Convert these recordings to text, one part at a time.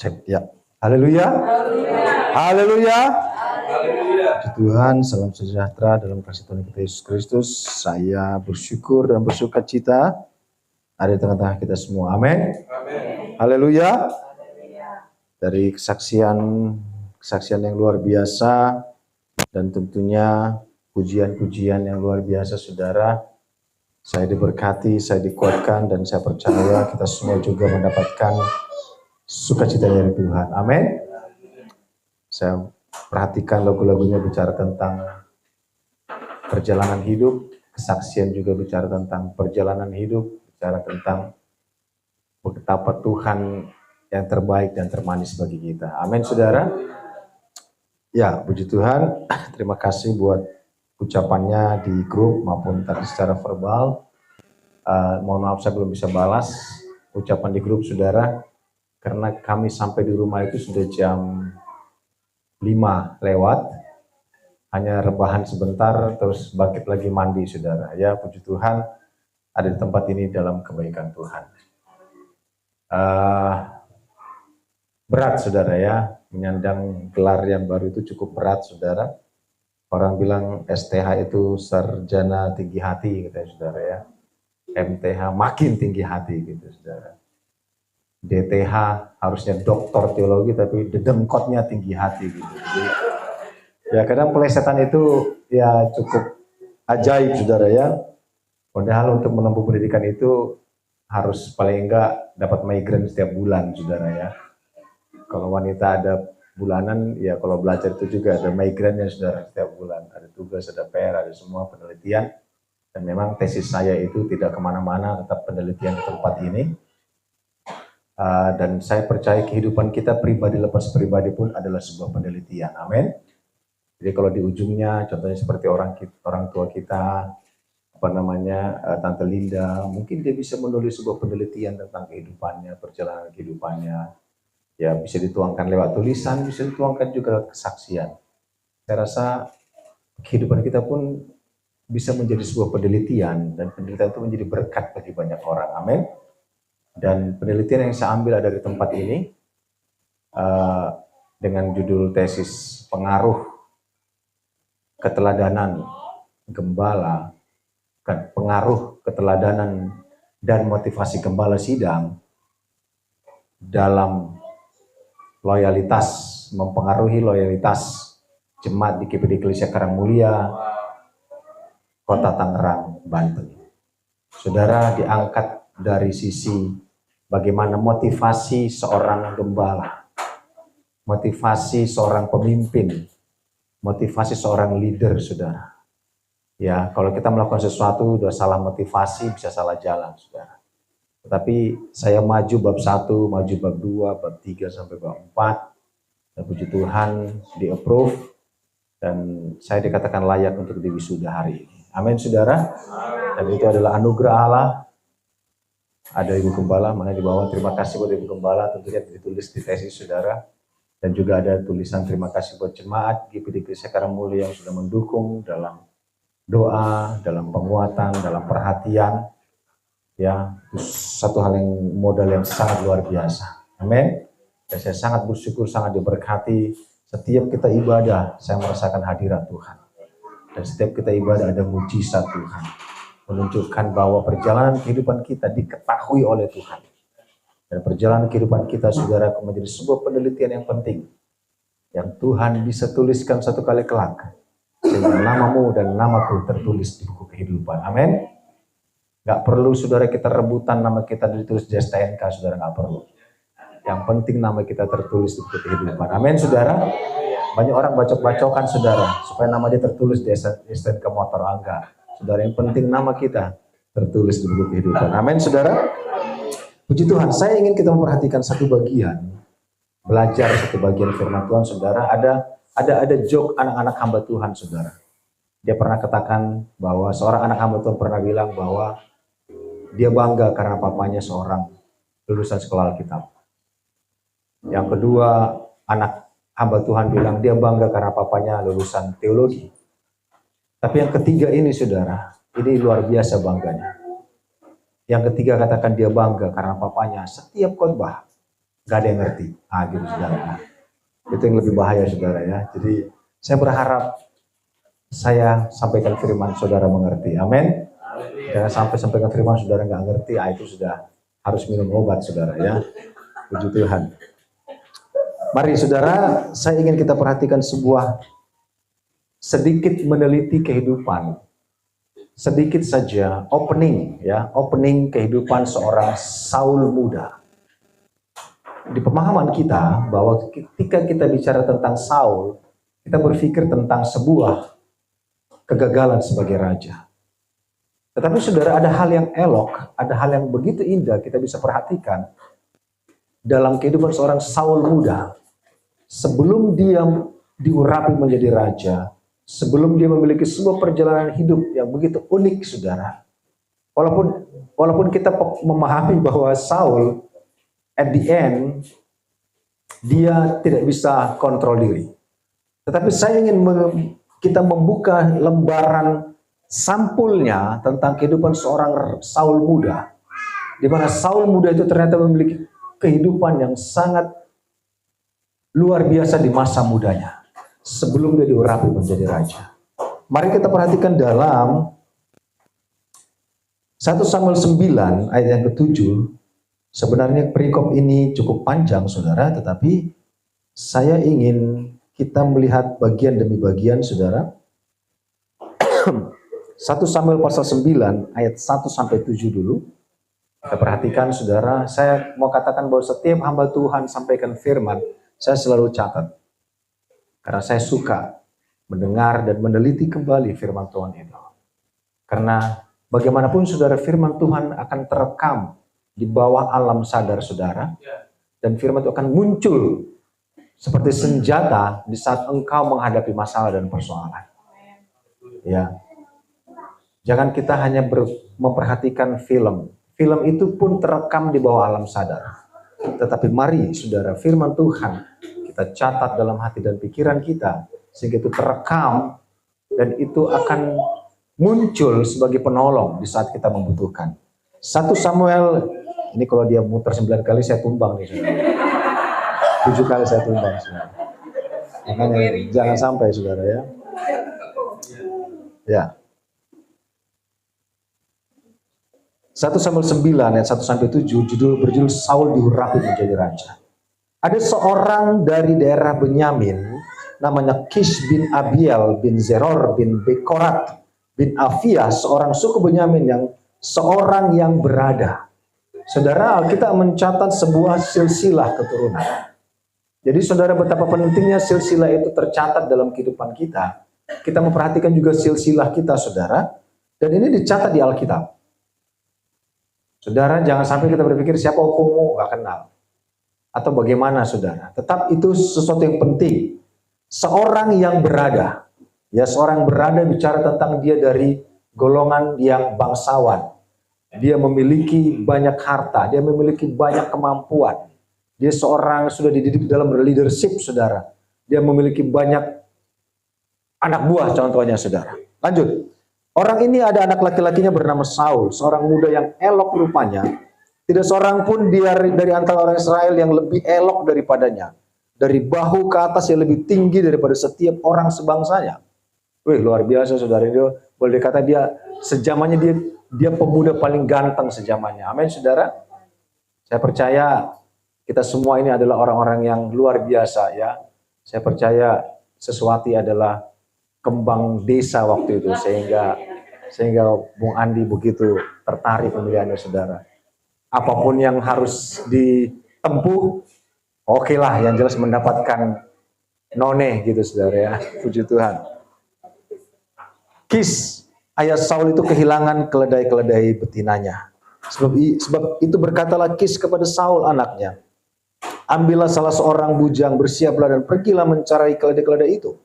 Cek ya. Haleluya. Haleluya. Puji Tuhan, salam sejahtera dalam kasih Tuhan kita Yesus Kristus. Saya bersyukur dan bersuka cita ada di tengah-tengah kita semua. Amin. Haleluya. Dari kesaksian yang luar biasa dan tentunya pujian-pujian yang luar biasa, saudara. Saya diberkati, saya dikuatkan, dan saya percaya kita semua juga mendapatkan sukacita dari Tuhan. Amin. Saya perhatikan lagu-lagunya bicara tentang perjalanan hidup, kesaksian juga bicara tentang perjalanan hidup, bicara tentang betapa Tuhan yang terbaik dan termanis bagi kita. Amin, saudara. Ya, puji Tuhan. Terima kasih buat ucapannya di grup maupun tadi secara verbal. Mohon maaf saya belum bisa balas ucapan di grup, saudara, karena kami sampai di rumah itu sudah jam 5 lewat, hanya rebahan sebentar terus bangkit lagi mandi, saudara. Ya, puji Tuhan ada di tempat ini dalam kebaikan Tuhan. Berat, saudara, ya, menyandang gelar yang baru itu cukup berat, saudara. Orang bilang STH itu sarjana tinggi hati, gitu ya, saudara, ya. MTH makin tinggi hati, gitu, saudara. DTH harusnya doktor teologi, tapi dedengkotnya tinggi hati, gitu. Jadi, ya kadang pelesetan itu ya cukup ajaib, saudara, ya. Padahal untuk menempuh pendidikan itu harus paling enggak dapat migrain setiap bulan, saudara, ya. Kalau wanita ada bulanan, ya kalau belajar itu juga ada migrainnya, saudara, setiap bulan. Ada tugas, ada PR, ada semua penelitian. Dan memang tesis saya itu tidak kemana-mana, tetap penelitian di tempat ini. Dan saya percaya kehidupan kita pribadi lepas pribadi pun adalah sebuah penelitian. Amin. Jadi kalau di ujungnya, contohnya seperti orang tua kita, Tante Linda, mungkin dia bisa menulis sebuah penelitian tentang kehidupannya, perjalanan kehidupannya. Ya, bisa dituangkan lewat tulisan, bisa dituangkan juga lewat kesaksian. Saya rasa kehidupan kita pun bisa menjadi sebuah penelitian, dan penelitian itu menjadi berkat bagi banyak orang. Amin. Dan penelitian yang saya ambil ada di tempat ini dengan judul tesis pengaruh keteladanan gembala, pengaruh keteladanan dan motivasi gembala sidang dalam loyalitas, mempengaruhi loyalitas jemaat di GPD Eklesia Karangmulia, Kota Tangerang, Banten. Saudara, diangkat dari sisi bagaimana motivasi seorang gembala, motivasi seorang pemimpin, motivasi seorang leader, saudara. Ya, kalau kita melakukan sesuatu udah salah motivasi, bisa salah jalan, saudara. Tetapi saya maju bab 1, maju bab 2, bab 3 sampai bab 4. Dan puji Tuhan di-approve dan saya dikatakan layak untuk diwisuda hari ini. Amin, saudara. Dan itu adalah anugerah Allah. Ada Ibu Gembala, mana di bawah. Terima kasih buat Ibu Gembala, tentunya ditulis di tesis, saudara. Dan juga ada tulisan terima kasih buat jemaat GPD Eklesia Karangmulia yang sudah mendukung dalam doa, dalam penguatan, dalam perhatian. Ya, satu hal yang modal yang sangat luar biasa. Amin. Dan saya sangat bersyukur, sangat diberkati. Setiap kita ibadah, saya merasakan hadirat Tuhan. Dan setiap kita ibadah ada mujizat Tuhan. Menunjukkan bahwa perjalanan kehidupan kita diketahui oleh Tuhan. Dan perjalanan kehidupan kita, saudara, menjadi sebuah penelitian yang penting. Yang Tuhan bisa tuliskan satu kali kelak. Sehingga namamu dan namaku tertulis di buku kehidupan. Amin. Gak perlu, saudara, kita rebutan nama kita ditulis di STNK, saudara, gak perlu. Yang penting nama kita tertulis di buku kehidupan. Amin, saudara. Banyak orang bacok-bacokan, saudara, supaya nama dia tertulis di STNK motor. Enggak, saudara, yang penting nama kita tertulis di buku kehidupan. Amin, saudara. Puji Tuhan, saya ingin kita memperhatikan satu bagian, belajar satu bagian firman Tuhan, saudara. Ada joke anak-anak hamba Tuhan, saudara. Dia pernah katakan bahwa seorang anak hamba Tuhan pernah bilang bahwa dia bangga karena papanya seorang lulusan sekolah Alkitab. Yang kedua, anak hamba Tuhan bilang dia bangga karena papanya lulusan teologi. Tapi yang ketiga ini, saudara, ini luar biasa bangganya. Yang ketiga katakan dia bangga karena papanya setiap khotbah Gak ada yang ngerti. Gitu saudara. Itu yang lebih bahaya saudara ya. Jadi saya berharap saya sampaikan firman saudara mengerti. Amin. Jangan sampai sampaikan firman saudara nggak ngerti. Itu sudah harus minum obat saudara ya. Puji Tuhan. Mari saudara, saya ingin kita perhatikan sebuah sedikit meneliti kehidupan. Sedikit saja opening ya, opening kehidupan seorang Saul muda. Di pemahaman kita bahwa ketika kita bicara tentang Saul, kita berpikir tentang sebuah kegagalan sebagai raja. Tetapi saudara, ada hal yang elok, ada hal yang begitu indah kita bisa perhatikan dalam kehidupan seorang Saul muda. Sebelum dia diurapi menjadi raja, sebelum dia memiliki sebuah perjalanan hidup yang begitu unik saudara. Walaupun kita memahami bahwa Saul at the end dia tidak bisa kontrol diri. Tetapi saya ingin kita membuka lembaran sampulnya tentang kehidupan seorang Saul muda. Di mana Saul muda itu ternyata memiliki kehidupan yang sangat luar biasa di masa mudanya. Sebelum dia diurapi menjadi raja. Mari kita perhatikan dalam 1 Samuel 9 ayat yang ke-7. Sebenarnya perikop ini cukup panjang saudara, tetapi saya ingin kita melihat bagian demi bagian saudara. 1 Samuel pasal 9 ayat 1 sampai 7 dulu. Kita perhatikan saudara, saya mau katakan bahwa setiap hamba Tuhan sampaikan firman, saya selalu catat. Karena saya suka mendengar dan meneliti kembali firman Tuhan itu. Karena bagaimanapun saudara, firman Tuhan akan terekam di bawah alam sadar saudara. Dan firman itu akan muncul seperti senjata di saat engkau menghadapi masalah dan persoalan. Ya. Jangan kita hanya memperhatikan film. Film itu pun terekam di bawah alam sadar. Tetapi mari saudara, firman Tuhan kita catat dalam hati dan pikiran kita, sehingga itu terekam dan itu akan muncul sebagai penolong di saat kita membutuhkan. 1 Samuel, ini kalau dia muter 9 kali saya tumbang nih saudara. 7 kali saya tumbang saudara. Makanya jangan sampai saudara ya. Ya. 1 Samuel 9 ayat 1 sampai 7 berjudul Saul diurapi menjadi raja. Ada seorang dari daerah Benyamin namanya Kish bin Abiel bin Zeror bin Bekorat bin Afia, seorang suku Benyamin seorang yang berada. Saudara, kita mencatat sebuah silsilah keturunan. Jadi saudara, betapa pentingnya silsilah itu tercatat dalam kehidupan kita. Kita memperhatikan juga silsilah kita saudara, dan ini dicatat di Alkitab. Saudara, jangan sampai kita berpikir siapa opungmu, gak kenal. Atau bagaimana saudara. Tetap itu sesuatu yang penting. Seorang yang berada. Ya, seorang berada bicara tentang dia dari golongan yang bangsawan. Dia memiliki banyak harta. Dia memiliki banyak kemampuan. Dia seorang sudah dididik dalam leadership saudara. Dia memiliki banyak anak buah contohnya saudara. Lanjut. Orang ini ada anak laki-lakinya bernama Saul, seorang muda yang elok rupanya. Tidak seorang pun dari antara orang Israel yang lebih elok daripadanya. Dari bahu ke atas yang lebih tinggi daripada setiap orang sebangsanya. Wih, luar biasa saudara. Dia boleh dikata dia sejamannya dia pemuda paling ganteng sejamannya. Amin saudara. Saya percaya kita semua ini adalah orang-orang yang luar biasa ya. Saya percaya Sesuati adalah kembang desa waktu itu, sehingga Bung Andi begitu tertarik pemilihannya saudara. Apapun yang harus ditempuh, oke lah, yang jelas mendapatkan none gitu saudara ya. Puji Tuhan. Kis, ayah Saul itu kehilangan keledai-keledai betinanya. Sebab itu berkatalah Kis kepada Saul anaknya, ambillah salah seorang bujang, bersiaplah dan pergilah mencari keledai-keledai itu.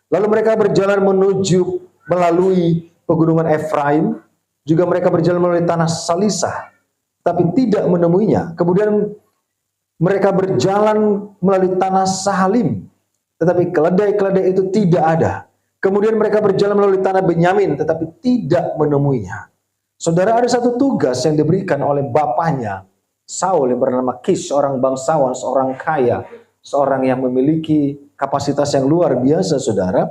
Lalu mereka berjalan melalui pegunungan Efraim, juga mereka berjalan melalui tanah Salisah, tapi tidak menemuinya. Kemudian mereka berjalan melalui tanah Sahalim, tetapi keledai-keledai itu tidak ada. Kemudian mereka berjalan melalui tanah Benyamin, tetapi tidak menemuinya. Saudara, ada satu tugas yang diberikan oleh bapaknya Saul yang bernama Kish, seorang bangsawan, seorang kaya, seorang yang memiliki kapasitas yang luar biasa, saudara,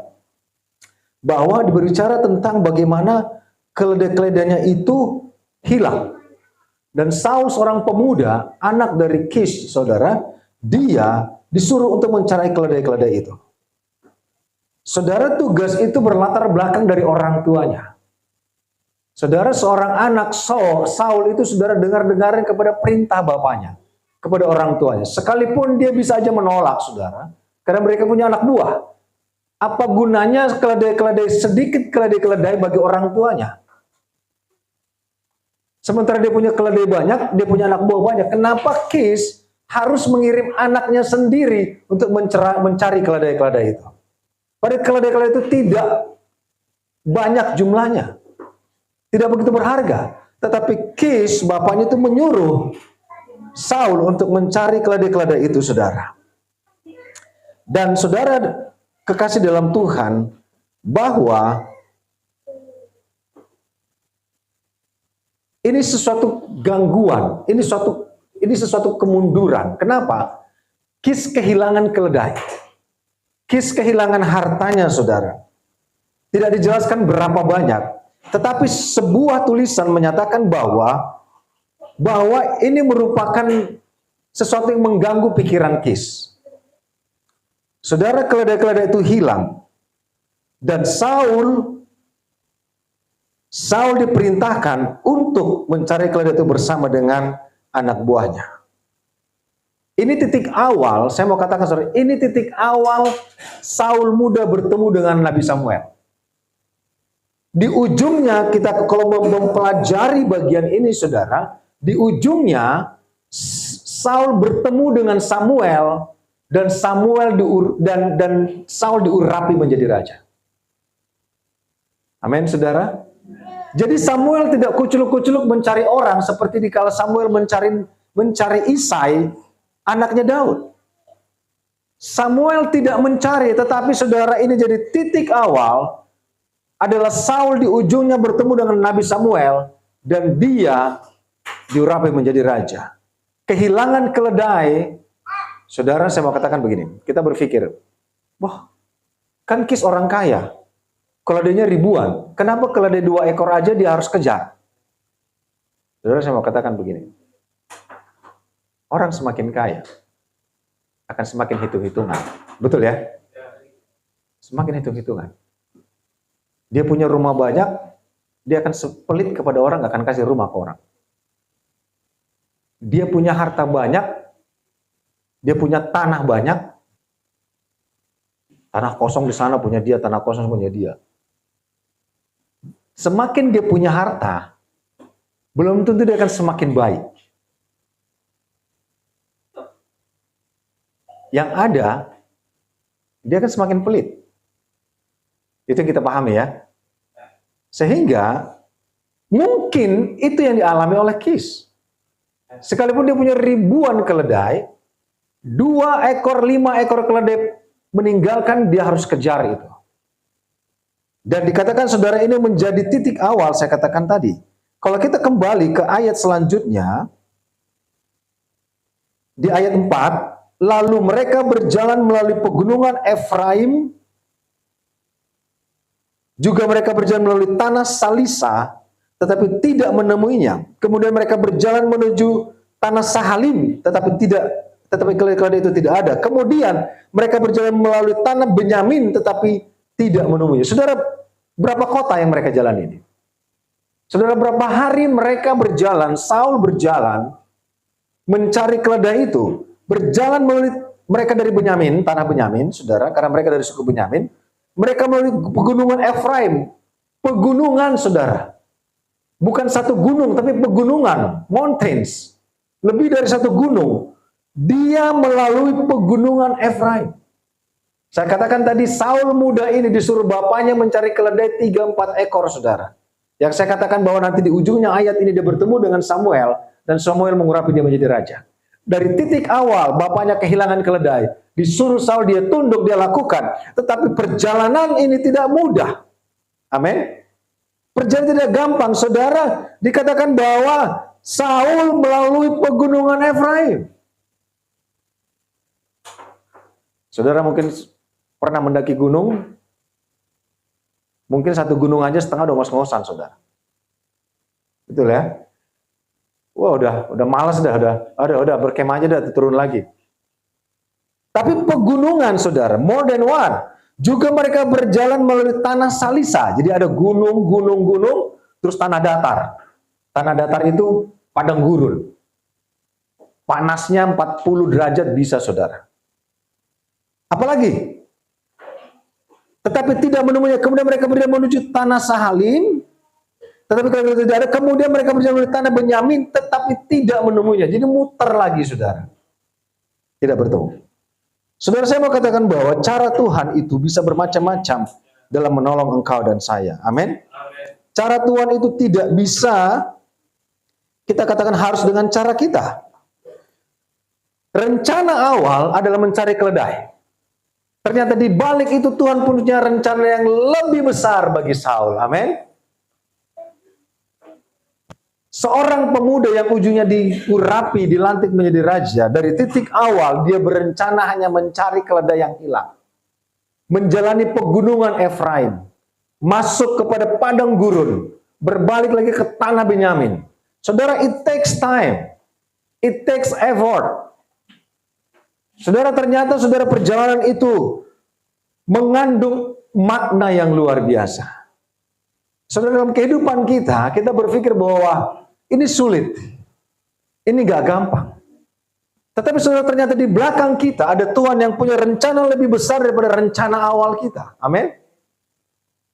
bahwa berbicara tentang bagaimana keledai-keledainya itu hilang. Dan Saul seorang pemuda, anak dari Kish, saudara, dia disuruh untuk mencari keledai-keledai itu. Saudara, tugas itu berlatar belakang dari orang tuanya. Saudara, seorang anak Saul itu saudara dengar-dengarin kepada perintah bapaknya, kepada orang tuanya. Sekalipun dia bisa aja menolak, saudara, karena mereka punya anak buah. Apa gunanya keledai-keledai, sedikit keledai-keledai bagi orang tuanya? Sementara dia punya keledai banyak, dia punya anak buah banyak. Kenapa Kish harus mengirim anaknya sendiri untuk mencari keledai-keledai itu? Padahal keledai-keledai itu tidak banyak jumlahnya. Tidak begitu berharga. Tetapi Kish, bapaknya itu menyuruh Saul untuk mencari keledai-keledai itu, saudara. Dan saudara kekasih dalam Tuhan, bahwa ini sesuatu gangguan, ini sesuatu kemunduran. Kenapa? Kish kehilangan keledai. Kish kehilangan hartanya, saudara. Tidak dijelaskan berapa banyak. Tetapi sebuah tulisan menyatakan bahwa ini merupakan sesuatu yang mengganggu pikiran Kish. Saudara, keledai-keledai itu hilang. Dan Saul diperintahkan untuk mencari keledai itu bersama dengan anak buahnya. Ini titik awal, saya mau katakan saudara, ini titik awal Saul muda bertemu dengan Nabi Samuel. Di ujungnya, kita kalau mempelajari bagian ini, saudara, di ujungnya Saul bertemu dengan Samuel, dan Saul diurapi menjadi raja. Amin, saudara. Jadi Samuel tidak kuculuk-kuculuk mencari orang seperti dikala Samuel mencari Isai, anaknya Daud. Samuel tidak mencari, tetapi saudara, ini jadi titik awal adalah Saul di ujungnya bertemu dengan Nabi Samuel dan dia diurapi menjadi raja. Kehilangan keledai, saudara, saya mau katakan begini, kita berpikir, wah, kan Kish orang kaya, keledainya ribuan, kenapa keledai 2 ekor aja dia harus kejar? Saudara, saya mau katakan begini, orang semakin kaya akan semakin hitung-hitungan, betul ya? Semakin hitung-hitungan. Dia punya rumah banyak, dia akan pelit kepada orang, gak akan kasih rumah ke orang. Dia punya harta banyak, dia punya tanah banyak, tanah kosong di sana punya dia, tanah kosong punya dia. Semakin dia punya harta, belum tentu dia akan semakin baik. Yang ada, dia akan semakin pelit. Itu yang kita pahami ya. Sehingga mungkin itu yang dialami oleh Kish. Sekalipun dia punya ribuan keledai, 2 ekor, 5 ekor keledai meninggalkan, dia harus kejar itu. Dan dikatakan saudara, ini menjadi titik awal saya katakan tadi. Kalau kita kembali ke ayat selanjutnya, di ayat 4, lalu mereka berjalan melalui pegunungan Efraim, juga mereka berjalan melalui tanah Salisa, tetapi tidak menemuinya. Kemudian mereka berjalan menuju tanah Sahalim, tetapi keledai itu tidak ada. Kemudian mereka berjalan melalui tanah Benyamin, tetapi tidak menemuinya. Saudara, berapa kota yang mereka jalan ini? Saudara, berapa hari mereka berjalan, Saul berjalan mencari keledai itu. Berjalan melalui mereka dari Benyamin, tanah Benyamin, saudara, karena mereka dari suku Benyamin. Mereka melalui pegunungan Efraim. Pegunungan, saudara. Bukan satu gunung, tapi pegunungan. Mountains. Lebih dari satu gunung. Dia melalui pegunungan Efraim. Saya katakan tadi, Saul muda ini disuruh bapaknya mencari keledai 3-4 ekor, saudara. Yang saya katakan bahwa nanti di ujungnya ayat ini dia bertemu dengan Samuel. Dan Samuel mengurapi dia menjadi raja. Dari titik awal, bapaknya kehilangan keledai. Disuruh Saul, dia tunduk, dia lakukan. Tetapi perjalanan ini tidak mudah. Amin. Perjalanan tidak gampang. Saudara, dikatakan bahwa Saul melalui pegunungan Efraim. Saudara mungkin pernah mendaki gunung, mungkin satu gunung aja setengah udah ngos-ngosan, saudara. Betul ya? Wah, udah malas udah berkemah aja, udah turun lagi. Tapi pegunungan, saudara, more than one. Juga mereka berjalan melalui tanah salisa. Jadi ada gunung, terus tanah datar. Tanah datar itu padang gurun. Panasnya 40 derajat bisa, saudara. Apalagi? Tetapi tidak menemunya. Kemudian mereka berjalan menuju tanah Sahalim. Tetapi kalau tidak ada, kemudian mereka berjalan menuju tanah Benyamin, tetapi tidak menemunya. Jadi muter lagi, saudara. Tidak bertemu. Saudara, saya mau katakan bahwa cara Tuhan itu bisa bermacam-macam dalam menolong engkau dan saya. Amin. Cara Tuhan itu tidak bisa kita katakan harus dengan cara kita. Rencana awal adalah mencari keledai. Ternyata di balik itu Tuhan punya rencana yang lebih besar bagi Saul. Amin. Seorang pemuda yang ujungnya diurapi, dilantik menjadi raja, dari titik awal dia berencana hanya mencari keledai yang hilang. Menjalani pegunungan Efraim, masuk kepada padang gurun, berbalik lagi ke tanah Benyamin. Saudara, it takes time. It takes effort. Saudara, ternyata saudara perjalanan itu mengandung makna yang luar biasa. Saudara, dalam kehidupan kita berpikir bahwa ini sulit, ini gak gampang. Tetapi saudara, ternyata di belakang kita ada Tuhan yang punya rencana lebih besar daripada rencana awal kita. Amin.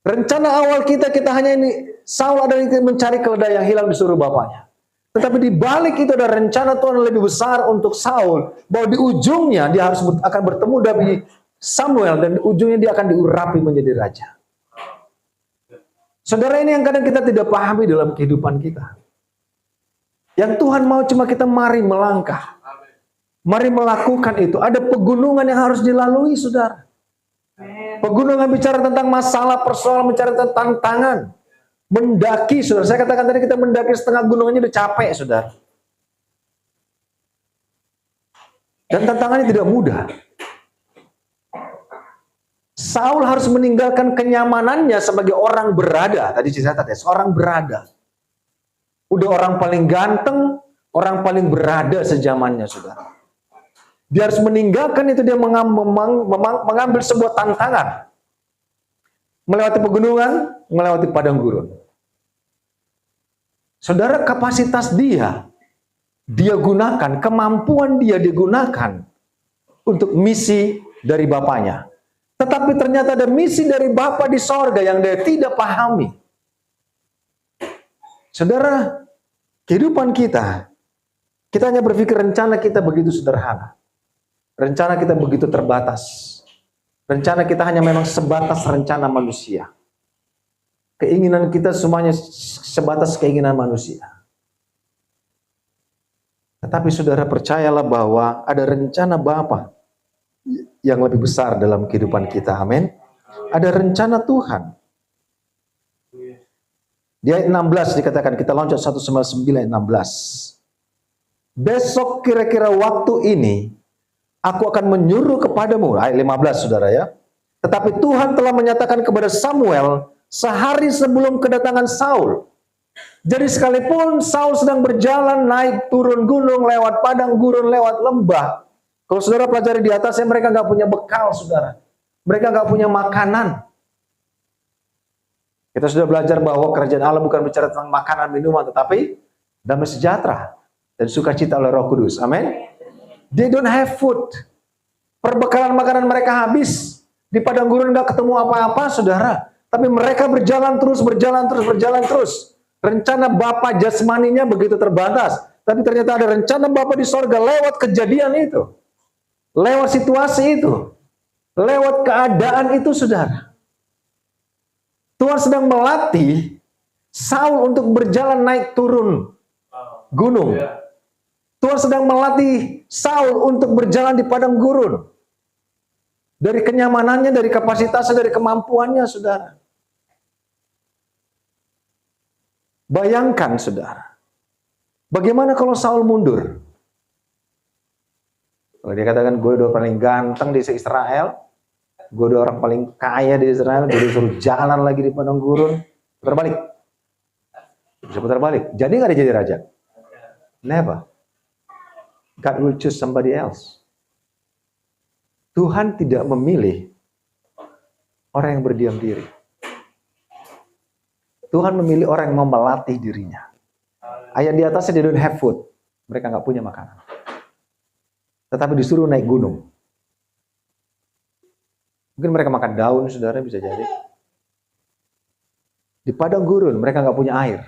Rencana awal kita hanya ini, Saul adalah mencari keledai yang hilang disuruh bapaknya. Tetapi di balik itu ada rencana Tuhan yang lebih besar untuk Saul, bahwa di ujungnya dia akan bertemu Nabi Samuel, dan di ujungnya dia akan diurapi menjadi raja. Saudara, ini yang kadang kita tidak pahami dalam kehidupan kita. Yang Tuhan mau cuma kita mari melangkah. Mari melakukan itu. Ada pegunungan yang harus dilalui, saudara. Pegunungan bicara tentang masalah, persoalan, bicara tentang tantangan. Mendaki, saudara. Saya katakan tadi kita mendaki setengah gunungnya udah capek, saudara. Dan tantangannya tidak mudah. Saul harus meninggalkan kenyamanannya sebagai orang berada. Tadi saya katakan, seorang berada. Udah orang paling ganteng, orang paling berada sejamannya, saudara. Dia harus meninggalkan itu, dia mengambil sebuah tantangan. Melewati pegunungan, melewati padang gurun. Saudara, kapasitas dia gunakan, kemampuan dia digunakan untuk misi dari Bapaknya. Tetapi ternyata ada misi dari Bapa di sorga yang dia tidak pahami. Saudara, kehidupan kita hanya berpikir rencana kita begitu sederhana. Rencana kita begitu terbatas. Rencana kita hanya memang sebatas rencana manusia. Keinginan kita semuanya sebatas keinginan manusia. Tetapi saudara, percayalah bahwa ada rencana Bapa yang lebih besar dalam kehidupan kita. Amin. Ada rencana Tuhan. Di ayat 16 dikatakan, kita loncat 1:9 ayat 16. Besok kira-kira waktu ini aku akan menyuruh kepadamu, ayat 15 saudara ya. Tetapi Tuhan telah menyatakan kepada Samuel sehari sebelum kedatangan Saul. Jadi sekalipun Saul sedang berjalan naik turun gunung, lewat padang gurun, lewat lembah, kalau saudara pelajari di atasnya, mereka nggak punya bekal, saudara. Mereka nggak punya makanan. Kita sudah belajar bahwa kerajaan Allah bukan bicara tentang makanan, minuman, tetapi damai sejahtera dan sukacita oleh Roh Kudus. Amin. They don't have food. Perbekalan makanan mereka habis. Di padang gurun nggak ketemu apa-apa, saudara. Tapi mereka berjalan terus. Rencana Bapa jasmaninya begitu terbatas. Tapi ternyata ada rencana Bapa di sorga lewat kejadian itu. Lewat situasi itu. Lewat keadaan itu, saudara. Tuhan sedang melatih Saul untuk berjalan naik turun gunung. Tuhan sedang melatih Saul untuk berjalan di padang gurun. Dari kenyamanannya, dari kapasitasnya, dari kemampuannya, saudara. Bayangkan, saudara. Bagaimana kalau Saul mundur? Kalau dia katakan, gue udah paling ganteng di Israel, gue udah orang paling kaya di Israel, gue disuruh jalan lagi di padang gurun, putar balik. Bisa putar balik. Jadi nggak dia jadi raja? Never. God will choose somebody else. Tuhan tidak memilih orang yang berdiam diri. Tuhan memilih orang yang mau melatih dirinya. Ayat di atasnya dia don't have food. Mereka nggak punya makanan. Tetapi disuruh naik gunung. Mungkin mereka makan daun, saudara, bisa jadi. Di padang gurun mereka nggak punya air.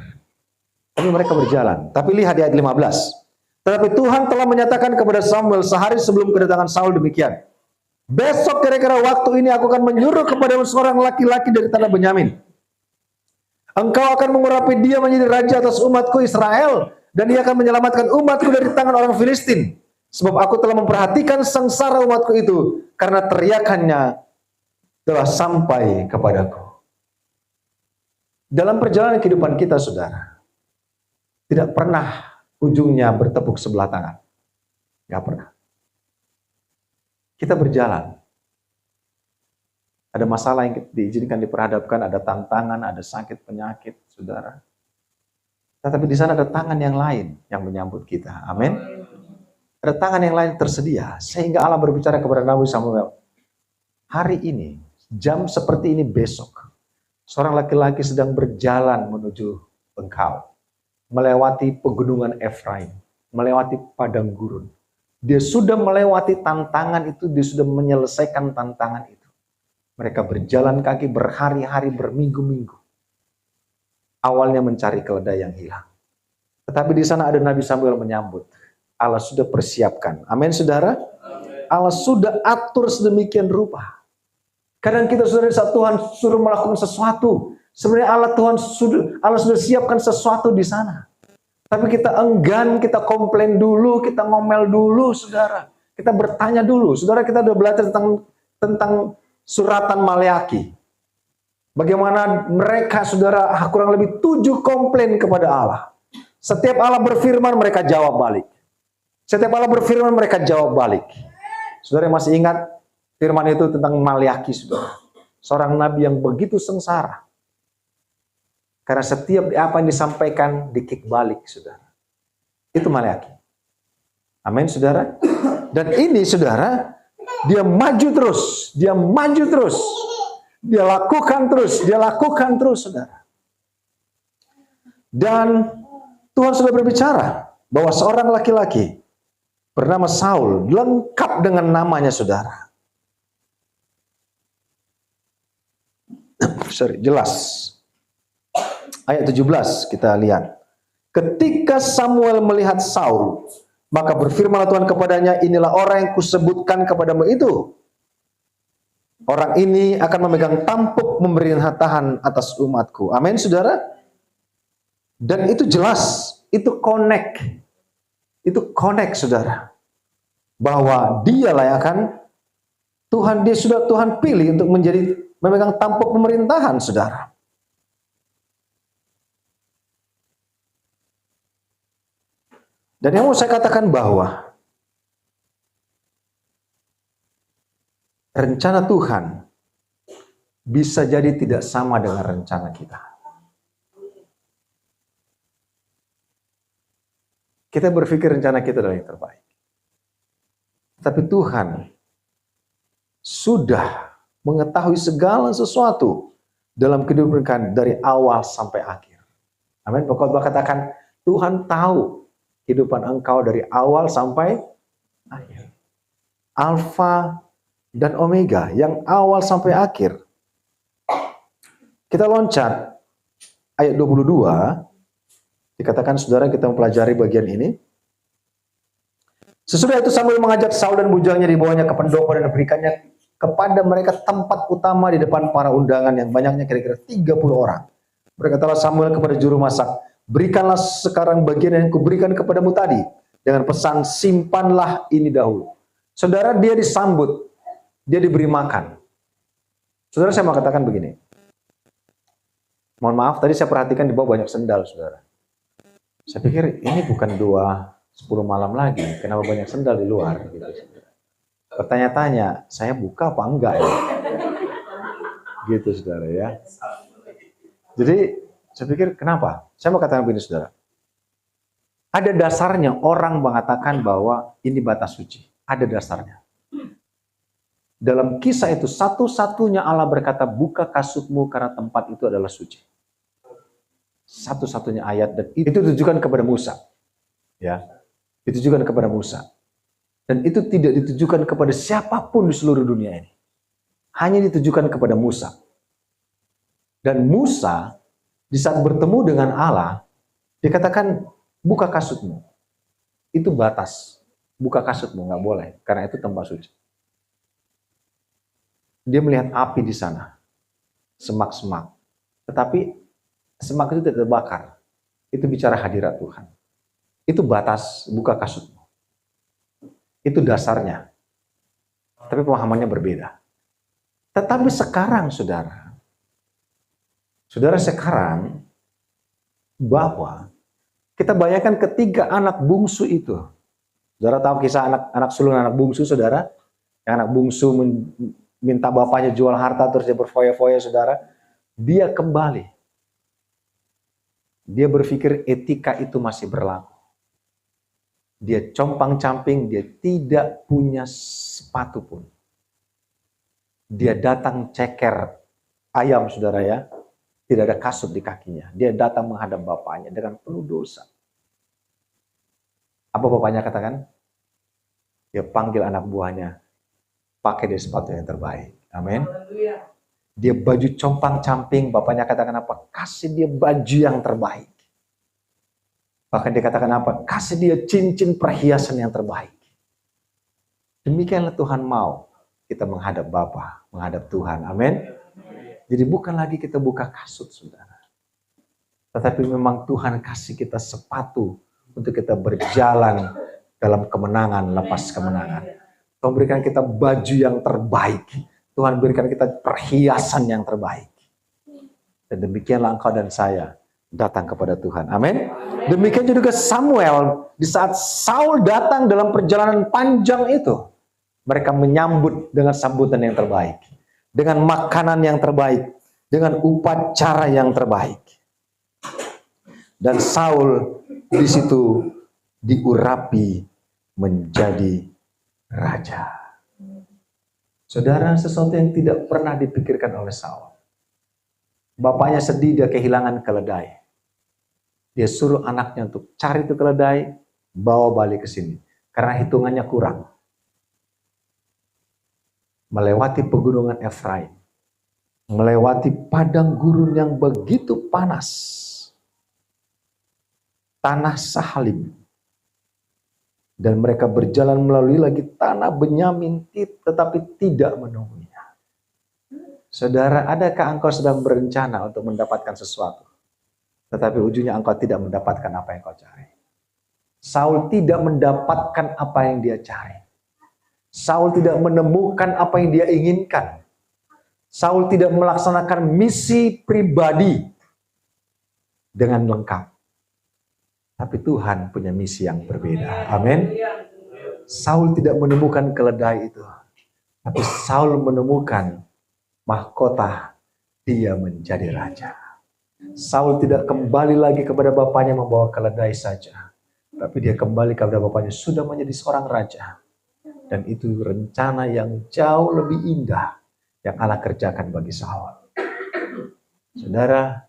Tapi mereka berjalan. Tapi lihat di ayat 15. Tetapi Tuhan telah menyatakan kepada Samuel sehari sebelum kedatangan Saul demikian. Besok kira-kira waktu ini aku akan menyuruh kepada seorang laki-laki dari tanah Benyamin. Engkau akan mengurapi dia menjadi raja atas umatku Israel. Dan dia akan menyelamatkan umatku dari tangan orang Filistin. Sebab aku telah memperhatikan sengsara umatku itu. Karena teriakannya telah sampai kepadaku. Dalam perjalanan kehidupan kita, saudara, tidak pernah ujungnya bertepuk sebelah tangan. Tidak pernah. Kita berjalan. Ada masalah yang diizinkan diperhadapkan, ada tantangan, ada sakit, penyakit, saudara. Tetapi di sana ada tangan yang lain yang menyambut kita. Amin. Ada tangan yang lain tersedia. Sehingga Allah berbicara kepada Nabi Samuel. Hari ini, jam seperti ini besok, seorang laki-laki sedang berjalan menuju engkau. Melewati pegunungan Efraim. Melewati padang gurun. Dia sudah melewati tantangan itu, dia sudah menyelesaikan tantangan itu. Mereka berjalan kaki berhari-hari, berminggu-minggu. Awalnya mencari keledai yang hilang. Tetapi di sana ada Nabi Samuel menyambut. Allah sudah persiapkan. Amin, saudara? Amin. Allah sudah atur sedemikian rupa. Kadang kita sudah saat Tuhan suruh melakukan sesuatu. Sebenarnya Allah sudah siapkan sesuatu di sana. Tapi kita enggan, kita komplain dulu, kita ngomel dulu, saudara. Kita bertanya dulu. Saudara, kita sudah belajar tentang suratan Maleaki. Bagaimana mereka, saudara, kurang lebih 7 komplain kepada Allah. Setiap Allah berfirman, mereka jawab balik. Setiap Allah berfirman, mereka jawab balik. Saudara masih ingat firman itu tentang Maleaki, saudara. Seorang nabi yang begitu sengsara. Karena setiap apa yang disampaikan, di-kick balik, saudara. Itu Maleaki. Amin, saudara. Dan ini, saudara, dia maju terus. Dia maju terus. Dia lakukan terus, saudara. Dan Tuhan sudah berbicara bahwa seorang laki-laki bernama Saul, lengkap dengan namanya, saudara. Jelas. Ayat 17 kita lihat. Ketika Samuel melihat Saul, maka berfirmanlah Tuhan kepadanya, inilah orang yang kusebutkan kepadamu itu. Orang ini akan memegang tampuk pemerintahan atas umatku. Amin, saudara. Dan itu jelas, itu connect. Itu connect, saudara. Bahwa dialah yang akan dia sudah Tuhan pilih untuk memegang tampuk pemerintahan, saudara. Dan yang mau saya katakan bahwa rencana Tuhan bisa jadi tidak sama dengan rencana kita. Kita berpikir rencana kita adalah yang terbaik. Tapi Tuhan sudah mengetahui segala sesuatu dalam kehidupan kita dari awal sampai akhir. Amin. Pokoknya katakan, Tuhan tahu kehidupan engkau dari awal sampai akhir. Alfa dan Omega, yang awal sampai akhir. Kita loncat ayat 22. Dikatakan, saudara, kita mempelajari bagian ini. Sesudah itu Samuel mengajak Saul dan bujangnya di bawahnya ke pendopo dan memberikannya kepada mereka tempat utama di depan para undangan yang banyaknya kira-kira 30 orang. Berkatalah Samuel kepada juru masak, berikanlah sekarang bagian yang kuberikan kepadamu tadi, dengan pesan simpanlah ini dahulu. Saudara, dia disambut, dia diberi makan. Saudara, saya mau katakan begini. Mohon maaf, tadi saya perhatikan di bawah banyak sendal, saudara. Saya pikir ini bukan 2:10 malam lagi, kenapa banyak sendal di luar? Gitu. Bertanya-tanya, saya buka apa enggak ya? Gitu saudara ya. Jadi saya pikir kenapa? Saya mau katakan begini saudara. Ada dasarnya orang mengatakan bahwa ini batas suci. Ada dasarnya. Dalam kisah itu satu-satunya Allah berkata buka kasutmu karena tempat itu adalah suci. Satu-satunya ayat dan itu ditujukan kepada Musa. Ya. Ditujukan kepada Musa. Dan itu tidak ditujukan kepada siapapun di seluruh dunia ini. Hanya ditujukan kepada Musa. Dan Musa di saat bertemu dengan Allah dikatakan buka kasutmu. Itu batas. Buka kasutmu, nggak boleh. Karena itu tempat suci. Dia melihat api di sana. Semak-semak. Tetapi semak itu tidak terbakar. Itu bicara hadirat Tuhan. Itu batas buka kasutmu. Itu dasarnya. Tapi pemahamannya berbeda. Tetapi sekarang saudara sekarang bahwa kita bayangkan ketiga anak bungsu itu. Saudara tahu kisah anak sulung anak bungsu saudara? Yang anak bungsu minta bapaknya jual harta terus dia berfoya-foya saudara. Dia kembali. Dia berpikir etika itu masih berlaku. Dia compang-camping, dia tidak punya sepatu pun. Dia datang ceker ayam saudara ya. Tidak ada kasut di kakinya. Dia datang menghadap bapaknya dengan penuh dosa. Apa bapaknya katakan? Dia panggil anak buahnya. Pakai dia sepatu yang terbaik. Amin. Dia baju compang-camping. Bapaknya katakan apa? Kasih dia baju yang terbaik. Bahkan dia katakan apa? Kasih dia cincin perhiasan yang terbaik. Demikianlah Tuhan mau kita menghadap Bapa, menghadap Tuhan. Amin. Jadi bukan lagi kita buka kasut, saudara. Tetapi memang Tuhan kasih kita sepatu untuk kita berjalan dalam kemenangan, lepas kemenangan. Tuhan berikan kita baju yang terbaik. Tuhan berikan kita perhiasan yang terbaik. Dan demikianlah engkau dan saya datang kepada Tuhan. Amin. Demikian juga Samuel, di saat Saul datang dalam perjalanan panjang itu, mereka menyambut dengan sambutan yang terbaik. Dengan makanan yang terbaik, dengan upacara yang terbaik. Dan Saul di situ diurapi menjadi raja. Saudara, sesuatu yang tidak pernah dipikirkan oleh Saul. Bapaknya sedih, dia kehilangan keledai. Dia suruh anaknya untuk cari itu keledai, bawa balik ke sini. Karena hitungannya kurang. Melewati pegunungan Efraim, melewati padang gurun yang begitu panas, tanah Sahalim, dan mereka berjalan melalui lagi tanah Benyamin, tetapi tidak menemuinya. Saudara, adakah engkau sedang berencana untuk mendapatkan sesuatu, tetapi ujungnya engkau tidak mendapatkan apa yang kau cari? Saul tidak mendapatkan apa yang dia cari. Saul tidak menemukan apa yang dia inginkan. Saul tidak melaksanakan misi pribadi dengan lengkap. Tapi Tuhan punya misi yang berbeda. Amin. Saul tidak menemukan keledai itu. Tapi Saul menemukan mahkota, dia menjadi raja. Saul tidak kembali lagi kepada bapaknya membawa keledai saja. Tapi dia kembali kepada bapaknya sudah menjadi seorang raja. Dan itu rencana yang jauh lebih indah yang Allah kerjakan bagi Saul. Saudara,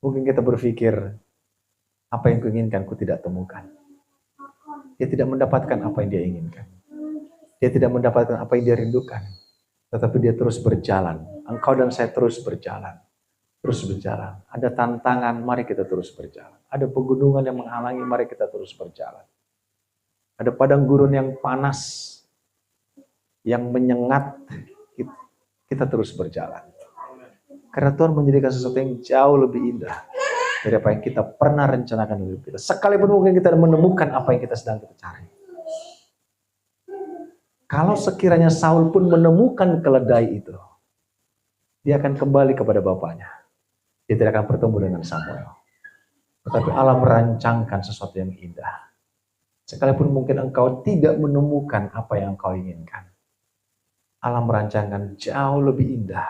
mungkin kita berpikir, apa yang kuinginkan ku tidak temukan. Dia tidak mendapatkan apa yang dia inginkan. Dia tidak mendapatkan apa yang dia rindukan. Tetapi dia terus berjalan. Engkau dan saya terus berjalan. Terus berjalan. Ada tantangan, mari kita terus berjalan. Ada pegunungan yang menghalangi, mari kita terus berjalan. Ada padang gurun yang panas, yang menyengat, kita terus berjalan. Karena Tuhan menjadikan sesuatu yang jauh lebih indah dari apa yang kita pernah rencanakan dalam hidup kita. Sekalipun mungkin kita menemukan apa yang kita sedang kita cari. Kalau sekiranya Saul pun menemukan keledai itu, dia akan kembali kepada bapaknya. Dia tidak akan bertemu dengan Samuel. Tetapi Allah merancangkan sesuatu yang indah. Sekalipun mungkin engkau tidak menemukan apa yang engkau inginkan, Allah merancangkan jauh lebih indah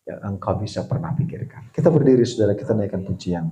yang engkau bisa pernah pikirkan. Kita berdiri saudara, kita naikkan pujian.